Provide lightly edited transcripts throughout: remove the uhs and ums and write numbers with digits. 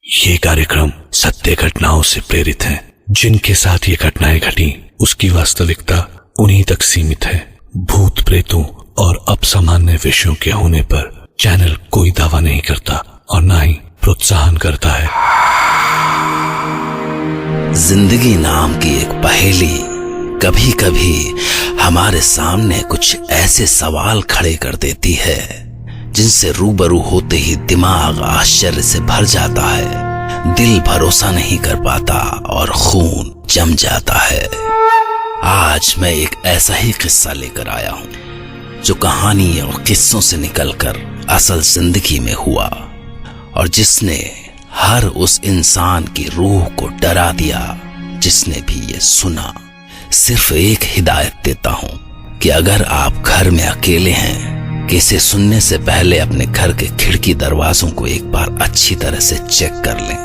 ये कार्यक्रम सत्य घटनाओं से प्रेरित है। जिनके साथ ये घटनाएं घटी उसकी वास्तविकता उन्हीं तक सीमित है। भूत प्रेतों और असामान्य विषयों के होने पर चैनल कोई दावा नहीं करता और न ही प्रोत्साहन करता है। जिंदगी नाम की एक पहेली कभी कभी हमारे सामने कुछ ऐसे सवाल खड़े कर देती है जिनसे रूबरू होते ही दिमाग आश्चर्य से भर जाता है, दिल भरोसा नहीं कर पाता और खून जम जाता है। आज मैं एक ऐसा ही किस्सा लेकर आया हूं जो कहानी और किस्सों से निकलकर असल जिंदगी में हुआ और जिसने हर उस इंसान की रूह को डरा दिया जिसने भी ये सुना। सिर्फ एक हिदायत देता हूं कि अगर आप घर में अकेले हैं कि इसे सुनने से पहले अपने घर के खिड़की दरवाजों को एक बार अच्छी तरह से चेक कर लें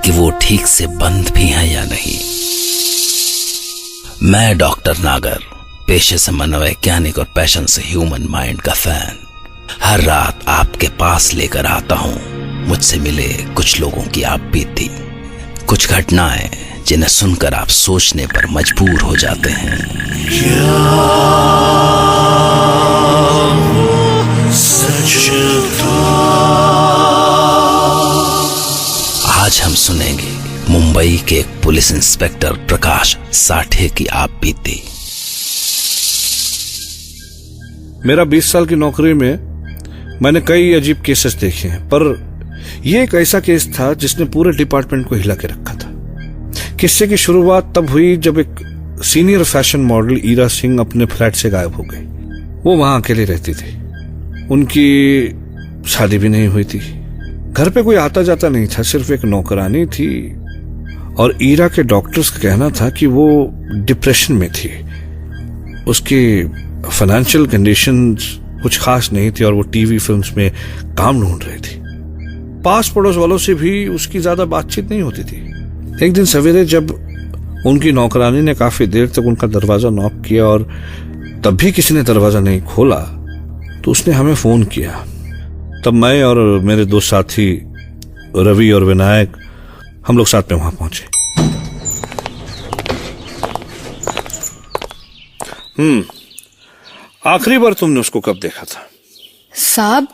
कि वो ठीक से बंद भी हैं या नहीं। मैं डॉक्टर नागर, पेशे से मनोवैज्ञानिक और पैशन से ह्यूमन माइंड का फैन, हर रात आपके पास लेकर आता हूं मुझसे मिले कुछ लोगों की आप बीती, कुछ घटनाएं जिन्हें सुनकर आप सोचने पर मजबूर हो जाते हैं। आज हम सुनेंगे मुंबई के एक पुलिस इंस्पेक्टर प्रकाश साठे की आप बीती। मेरा 20 साल की नौकरी में मैंने कई अजीब केसेस देखे हैं, पर यह एक ऐसा केस था जिसने पूरे डिपार्टमेंट को हिला के रखा था। किस्से की शुरुआत तब हुई जब एक senior fashion model Ira Singh अपने फ्लैट से गायब हो गई। वो वहां अकेली रहती थी, उनकी शादी भी नहीं हुई थी, घर पे कोई आता जाता नहीं था, सिर्फ एक नौकरानी थी और ईरा के डॉक्टर्स का कहना था कि वो डिप्रेशन में थी। उसकी फाइनेंशियल कंडीशंस कुछ खास नहीं थी और वो टीवी फिल्म्स में काम ढूंढ रही थी। पास पड़ोस वालों से भी उसकी ज्यादा बातचीत नहीं होती थी। एक दिन सवेरे जब उनकी नौकरानी ने काफी देर तक उनका दरवाजा नॉक किया और तब भी किसी ने दरवाजा नहीं खोला तो उसने हमें फोन किया। तब मैं और मेरे दो साथी रवि और विनायक हम लोग साथ में वहां पहुंचे। आखिरी बार तुमने उसको कब देखा था? साहब,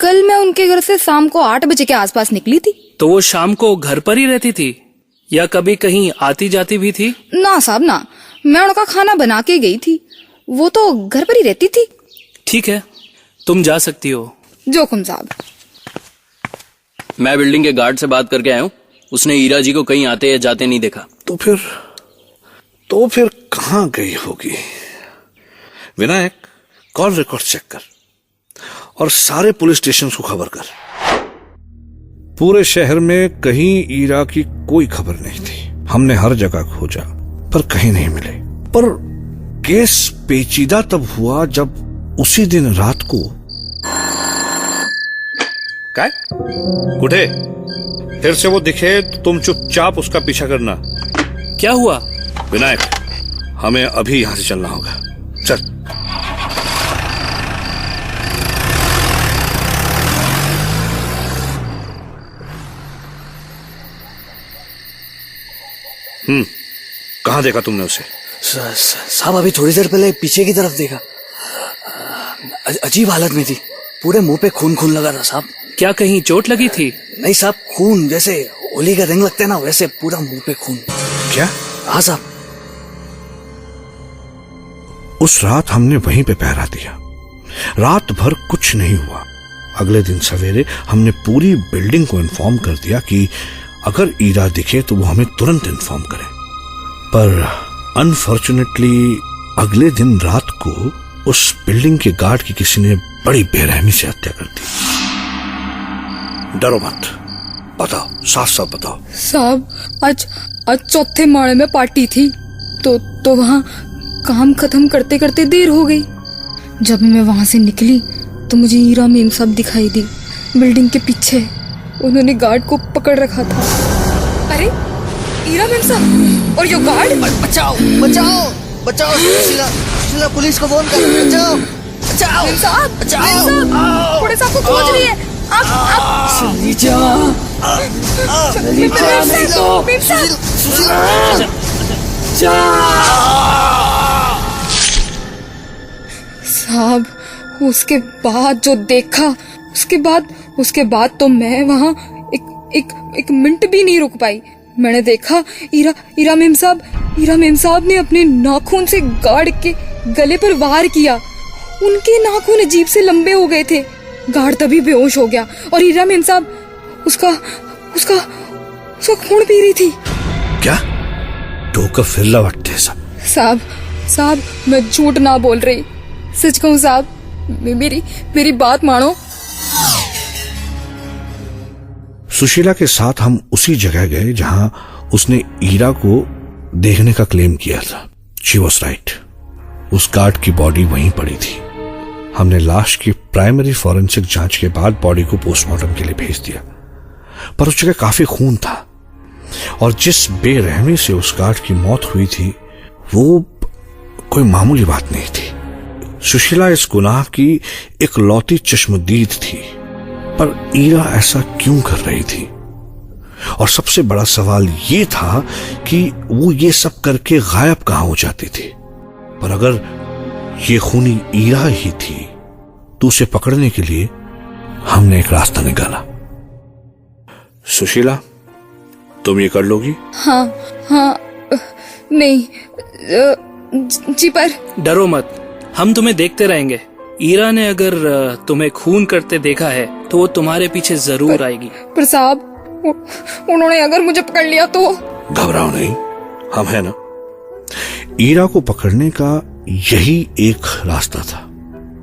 कल मैं उनके घर से शाम को 8 बजे के आसपास निकली थी। तो वो शाम को घर पर ही रहती थी या कभी कहीं आती जाती भी थी? ना साहब ना, मैं उनका खाना बना के गई थी, वो तो घर पर ही रहती थी। ठीक है, तुम जा सकती हो। जोखम साहब। मैं बिल्डिंग के गार्ड से बात करके आया हूँ, उसने ईरा जी को कहीं आते या जाते नहीं देखा। तो फिर कहाँ गई होगी? विनायक, कॉल रिकॉर्ड चेक कर और सारे पुलिस स्टेशन को खबर कर। पूरे शहर में कहीं ईरा की कोई खबर नहीं थी। हमने हर जगह खोजा पर कहीं नहीं मिले। पर केस पेचीदा तब हुआ जब उसी दिन रात को काय कुठे फिर से वो दिखे तो तुम चुपचाप उसका पीछा करना। क्या हुआ? विनायक, हमें अभी यहां से चलना होगा, चल। कहाँ देखा तुमने उसे? साहब, अभी थोड़ी देर पहले पीछे की तरफ देखा। अजीब हालत में थी, पूरे मुंह पे खून खून लगा था साहब। क्या कहीं चोट लगी थी? नहीं साहब, खून जैसे होली का रंग लगते ना वैसे पूरा मुंह पे खून। क्या? हाँ साहब। उस रात हमने वहीं पे पहरा दिया। रात भर कुछ नहीं हुआ। अगले दिन सवेरे हमने पूरी बिल्डिंग को इन्फॉर्म कर दिया कि अगर ईरा दिखे तो वो हमें तुरंत इन्फॉर्म करे। पर अनफॉर्चुनेटली अगले दिन रात को उस बिल्डिंग के गार्ड की किसी ने बड़ी बेरहमी से हत्या कर दी। डरो मत, बताओ, साफ साफ बताओ। साहब, आज चौथे माले में पार्टी थी तो वहाँ काम खत्म करते करते देर हो गई। जब मैं वहां से निकली तो मुझे ईरा मेम साहब दिखाई दी, बिल्डिंग के पीछे। उन्होंने गार्ड को पकड़ रखा था। अरे ईरा मेम साहब और यो गार्ड! बचाओ बचाओ बचाओ, शीला पुलिस को फोन कर। बचाओ मेम साहब, पुलिस आपको खोज रही है। आप श्रीजा, नहीं तो साहब, उसके बाद जो देखा, उसके बाद तो मैं वहाँ एक मिनट भी नहीं रुक पाई। मैंने देखा ईरा मेम साहब ने अपने नाखून से गार्ड के गले पर वार किया। उनके नाखून अजीब से लंबे हो गए थे। गार्ड तभी बेहोश हो गया और ईरा मेम साहब उसका खून पी रही थी। क्या डोका फिरला वाटते साहब, मैं झूठ ना बोल रही, सच कहूँ साहब, मेरी बात मानो। सुशीला के साथ हम उसी जगह गए जहां उसने ईरा को देखने का क्लेम किया था। She was right. उस गार्ड की बॉडी वहीं पड़ी थी। हमने लाश की प्राइमरी फॉरेंसिक जांच के बाद बॉडी को पोस्टमार्टम के लिए भेज दिया, पर उस जगह काफी खून था और जिस बेरहमी से उस गार्ड की मौत हुई थी वो कोई मामूली बात नहीं थी। सुशीला इस गुनाह की एक लौती चश्मदीद थी, पर ईरा ऐसा क्यों कर रही थी? और सबसे बड़ा सवाल ये था कि वो ये सब करके गायब कहां हो जाती थी। पर अगर ये खूनी ईरा ही थी तो उसे पकड़ने के लिए हमने एक रास्ता निकाला। सुशीला, तुम ये कर लोगी? हाँ, नहीं, जी पर डरो मत, हम तुम्हें देखते रहेंगे। ईरा ने अगर तुम्हें खून करते देखा है तो वो तुम्हारे पीछे जरूर आएगी। पर साहब, उन्होंने अगर मुझे पकड़ लिया तो? घबराओ नहीं, हम है ना। ईरा को पकड़ने का यही एक रास्ता था।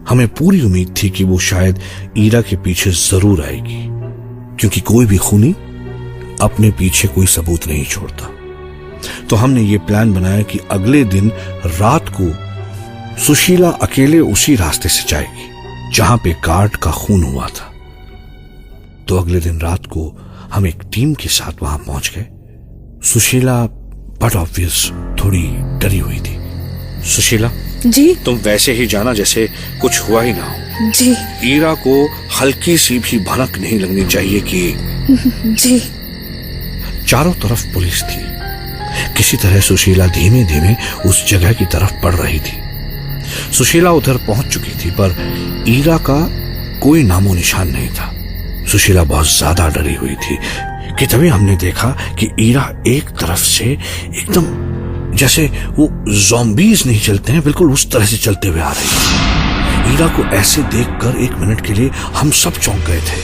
हमें पूरी उम्मीद थी कि वो शायद ईरा के पीछे जरूर आएगी, क्योंकि कोई भी खूनी अपने पीछे कोई सबूत नहीं छोड़ता। तो हमने ये प्लान बनाया कि अगले दिन रात को सुशीला अकेले उसी रास्ते से जाएगी जहां पे गार्ड का खून हुआ था। तो अगले दिन रात को हम एक टीम के साथ वहां पहुंच गए। सुशीला बट ऑब्वियस थोड़ी डरी हुई थी। सुशीला, जी तुम वैसे ही जाना जैसे कुछ हुआ ही ना हो। जी ईरा को हल्की सी भी भनक नहीं लगनी चाहिए कि जी। चारों तरफ पुलिस थी। किसी तरह सुशीला धीमे धीमे उस जगह की तरफ बढ़ रही थी। सुशीला उधर पहुंच चुकी थी, पर ईरा का कोई नामो निशान नहीं था। सुशीला बहुत ज्यादा डरी हुई थी कि तभी हमने देखा कि ईरा एक तरफ से एकदम जैसे वो ज़ॉम्बीज नहीं चलते हैं, बिल्कुल उस तरह से चलते हुए आ रही है। ईरा को ऐसे देखकर एक मिनट के लिए हम सब चौंक गए थे।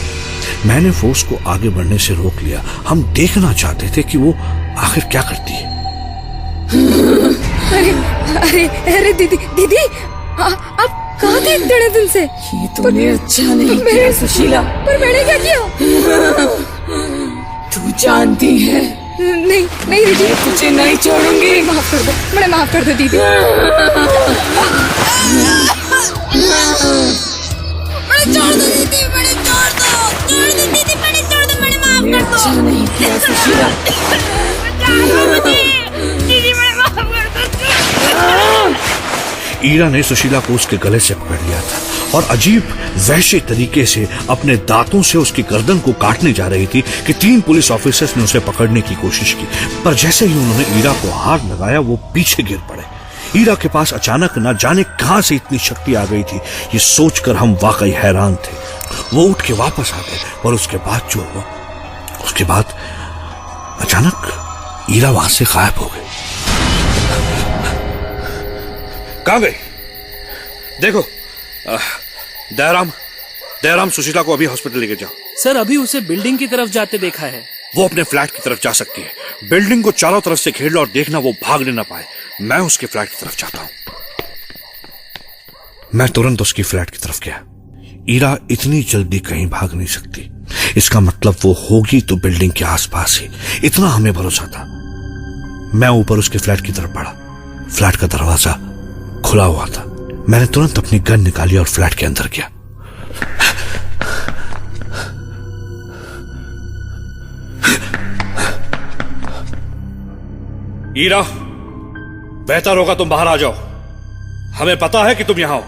मैंने फोर्स को आगे बढ़ने से रोक लिया। हम देखना चाहते थे कि वो आखिर क्या करती है। अरे दीदी, आप कहाँ थे इतने दिन से? ये तूने अच्छा नहीं किया सुशीला। पर मैंने क्या किया? तू जानती है नहीं दीदी, तुझे नहीं छोड़ूंगी। माफ कर दो, मैंने माफ कर दो दीदी। छोड़ दो दीदी, मैंने छोड़ दो दीदी, मैंने छोड़ दो, मैंने माफ कर दो। अच्छा नहीं किया सुशीला। दीदी मैंने माफ कर दो। ईरा ने सुशीला को उसके गले से पकड़ लिया था और अजीब वहशी तरीके से अपने दांतों से उसकी गर्दन को काटने जा रही थी कि 3 पुलिस ऑफिसर्स ने उसे पकड़ने की कोशिश की। पर जैसे ही उन्होंने ईरा को हाथ लगाया वो पीछे गिर पड़े। ईरा के पास अचानक न जाने कहां से इतनी शक्ति आ गई थी, ये सोचकर हम वाकई हैरान थे। वो उठ के वापस आ गए, पर उसके बाद जो हुआ, उसके बाद अचानक ईरा वहां से गायब हो गई। कहां गई? देखो, दयाराम सुशीला को अभी हॉस्पिटल लेके जाओ। सर, अभी उसे बिल्डिंग की तरफ जाते देखा है। वो अपने फ्लैट की तरफ जा सकती है। बिल्डिंग को चारों तरफ से घेर लो और देखना वो भागने ना पाए। मैं उसके फ्लैट की तरफ जाता हूं। मैं तुरंत उसकी फ्लैट की तरफ गया। ईरा इतनी जल्दी कहीं भाग नहीं सकती। इसका मतलब वो होगी तो बिल्डिंग के आसपास ही, इतना हमें भरोसा था। मैं ऊपर उसके फ्लैट की तरफ बढ़ा। फ्लैट का दरवाजा खुला हुआ था। मैंने तुरंत अपनी गन निकाली और फ्लैट के अंदर गया। ईरा, बेहतर होगा तुम बाहर आ जाओ। हमें पता है कि तुम यहां हो।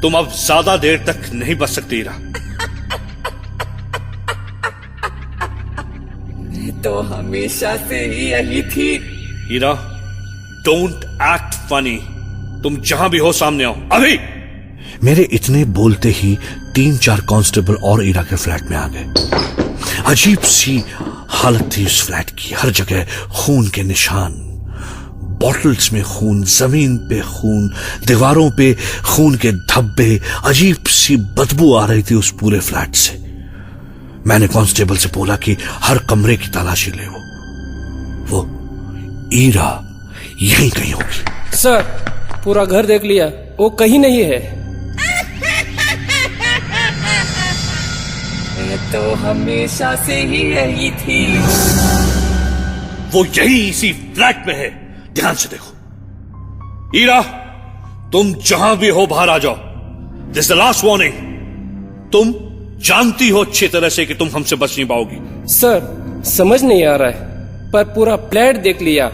तुम अब ज्यादा देर तक नहीं बच सकती ईरा। तो हमेशा से ही यही थी। Ira, don't act funny. तुम जहां भी हो सामने आओ अभी। मेरे इतने बोलते ही 3-4 कांस्टेबल और ईरा के फ्लैट में आ गए। अजीब सी हालत थी उस फ्लैट की। हर जगह खून के निशान, बॉटल्स में खून, जमीन पे खून, दीवारों पे खून के धब्बे। अजीब सी बदबू आ रही थी उस पूरे फ्लैट से। मैंने कांस्टेबल से बोला कि हर कमरे की तलाशी ले। वो ईरा यहीं कहीं होगी। सर, पूरा घर देख लिया, वो कहीं नहीं है। तो हमेशा से ही यही थी। वो यही इसी फ्लैट में है। ध्यान से देखो। ईरा, तुम जहां भी हो बाहर आ जाओ। This is the last warning. तुम जानती हो अच्छी तरह से कि तुम हमसे बच नहीं पाओगी। सर, समझ नहीं आ रहा है, पर पूरा फ्लैट देख लिया,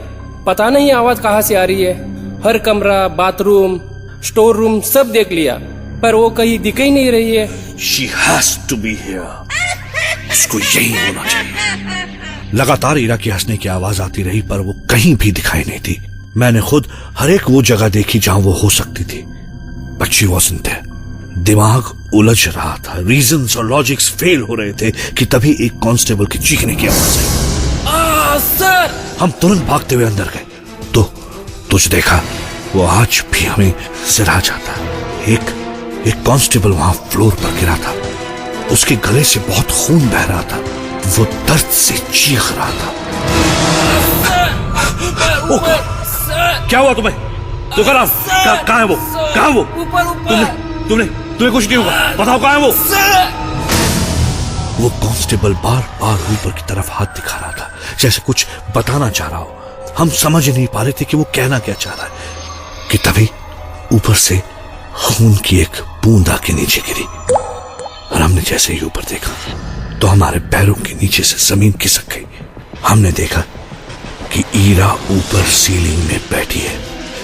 पता नहीं आवाज कहाँ से आ रही है। हर कमरा, बाथरूम, स्टोर रूम सब देख लिया, पर वो कहीं दिख ही नहीं रही है। She has to be here. उसको यही होना चाहिए। लगातार ईरा की हंसने की आवाज आती रही, पर वो कहीं भी दिखाई नहीं थी। मैंने खुद हर एक वो जगह देखी जहां वो हो सकती थी, बट शी wasn't there. दिमाग उलझ रहा था, रीजंस और लॉजिक्स फेल हो रहे थे कि तभी एक कांस्टेबल की चीखने की आवाज आई। सर! हम तुरंत भागते हुए अंदर गए तो तुझ देखा, वो आज भी हमें सिरा जाता। एक कांस्टेबल वहां फ्लोर पर गिरा था। उसके गले से बहुत खून बह रहा था। वो दर्द से चीख रहा था। क्या हुआ तुम्हें? तो कहाँ है वो? कहाँ वो? तुम्हें कुछ नहीं होगा, बताओ कहाँ है वो? वो कांस्टेबल बार बार ऊपर की तरफ हाथ दिखा रहा था, जैसे कुछ बताना चाह रहा हो। हम समझ नहीं पा रहे थे कि वो कहना क्या चाह रहा है कि तभी ऊपर से खून की एक बूंद आके नीचे गिरी, और हमने जैसे ही ऊपर देखा तो हमारे पैरों के नीचे से जमीन खिसक गई। हमने देखा कि ईरा ऊपर सीलिंग में बैठी है,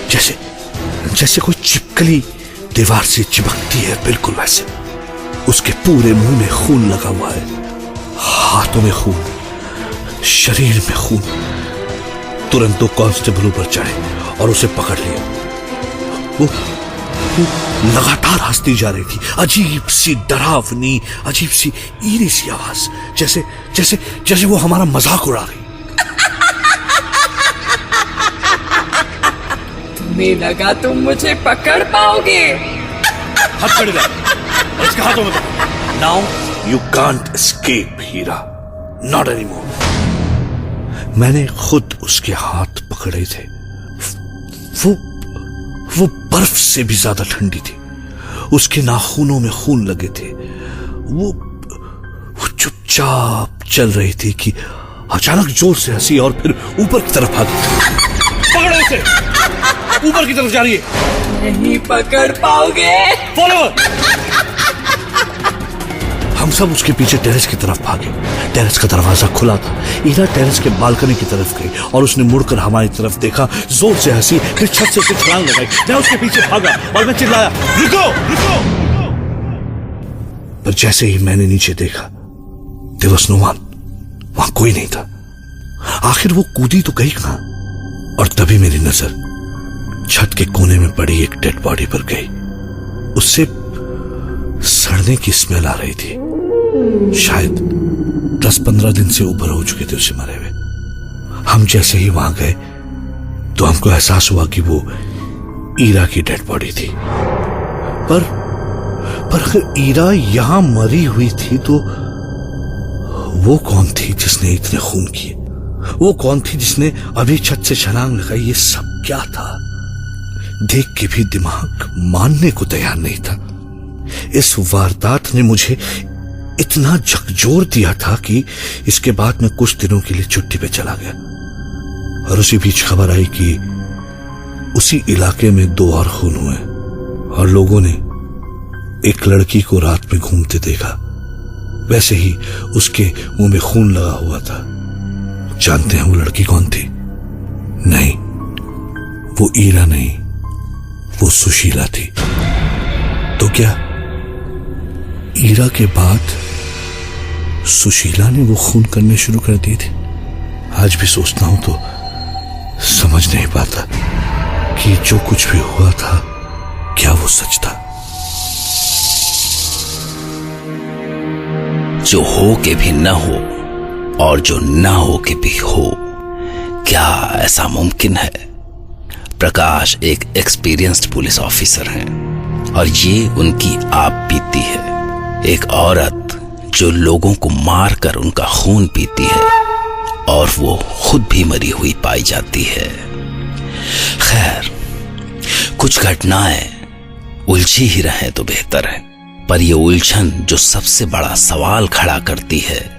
जैसे कोई चिपकली दीवार से चिपकती है, बिल्कुल वैसे। उसके पूरे मुंह में खून लगा हुआ है, हाथों में खून, शरीर में खून। तुरंत 2 कांस्टेबल ऊपर चढ़े और उसे पकड़ लिया। वो लगातार हंसती जा रही थी, अजीब सी डरावनी, अजीब सी ईरी सी आवाज, जैसे वो हमारा मजाक उड़ा रही। तुम्हें लगा तुम मुझे पकड़ पाओगे? हाथ पकड़ ले, इसके हाथों में पकड़। Now you can't escape Heera, not anymore. मैंने खुद उसके हाथ पकड़े थे। वो बर्फ से भी ज्यादा ठंडी थी। उसके नाखूनों में खून लगे थे। वो चुपचाप चल रही थी कि अचानक जोर से हंसी और फिर ऊपर की तरफ भागी। पकड़ो उसे, ऊपर की तरफ जा रही है। नहीं पकड़ पाओगे। फॉलो। हम सब उसके पीछे टेरेस की तरफ भागे। टेरेस का दरवाजा खुला था। ईरा टेरेस के बालकनी की तरफ गई और उसने मुड़कर हमारी तरफ देखा, जोर से हंसी, फिर छत से छलांग लगाई। मैं उसके पीछे भागा और मैं चिल्लाया, रुको रुको। पर जैसे ही मैंने नीचे देखा, देयर वाज नो वन। वहां कोई नहीं था। आखिर वो कूदी तो गई कहां? और तभी मेरी नजर छत के कोने में पड़ी एक डेड बॉडी पर गई। उससे सड़ने की स्मेल आ रही थी। शायद 10-15 दिन से ऊपर हो चुके थे उसे मरे हुए। हम जैसे ही वहां गए तो हमको एहसास हुआ कि वो ईरा की डेड बॉडी थी। पर अगर ईरा यहां मरी हुई थी तो वो कौन थी जिसने इतने खून किए? वो कौन थी जिसने अभी छत से छलांग लगाई? ये सब क्या था? देख के भी दिमाग मानने को तैयार नहीं था। इस वारदात ने मुझे इतना झकझोर दिया था कि इसके बाद मैं कुछ दिनों के लिए छुट्टी पे चला गया। और उसी बीच खबर आई कि उसी इलाके में 2 और खून हुए और लोगों ने एक लड़की को रात में घूमते देखा। वैसे ही उसके मुंह में खून लगा हुआ था। जानते हैं वो लड़की कौन थी? नहीं, वो ईरा नहीं, वो सुशीला थी। तो क्या ईरा के बाद सुशीला ने वो खून करने शुरू कर दिए थे? आज भी सोचता हूं तो समझ नहीं पाता कि जो कुछ भी हुआ था क्या वो सच था। जो हो के भी न हो और जो ना हो के भी हो, क्या ऐसा मुमकिन है? प्रकाश एक एक्सपीरियंस्ड पुलिस ऑफिसर हैं और ये उनकी आप बीती है। एक औरत जो लोगों को मारकर उनका खून पीती है और वो खुद भी मरी हुई पाई जाती है। खैर, कुछ घटनाएं उलझी ही रहे तो बेहतर है, पर ये उलझन जो सबसे बड़ा सवाल खड़ा करती है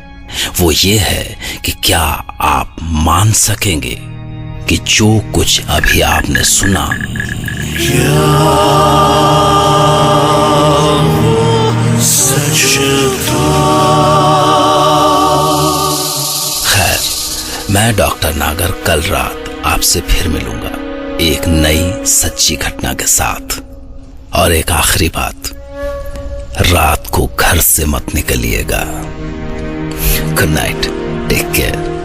वो ये है कि क्या आप मान सकेंगे कि जो कुछ अभी आपने सुना खैर, मैं डॉक्टर नागर कल रात आपसे फिर मिलूंगा एक नई सच्ची घटना के साथ। और एक आखिरी बात, रात को घर से मत निकलिएगा। Good night, take care.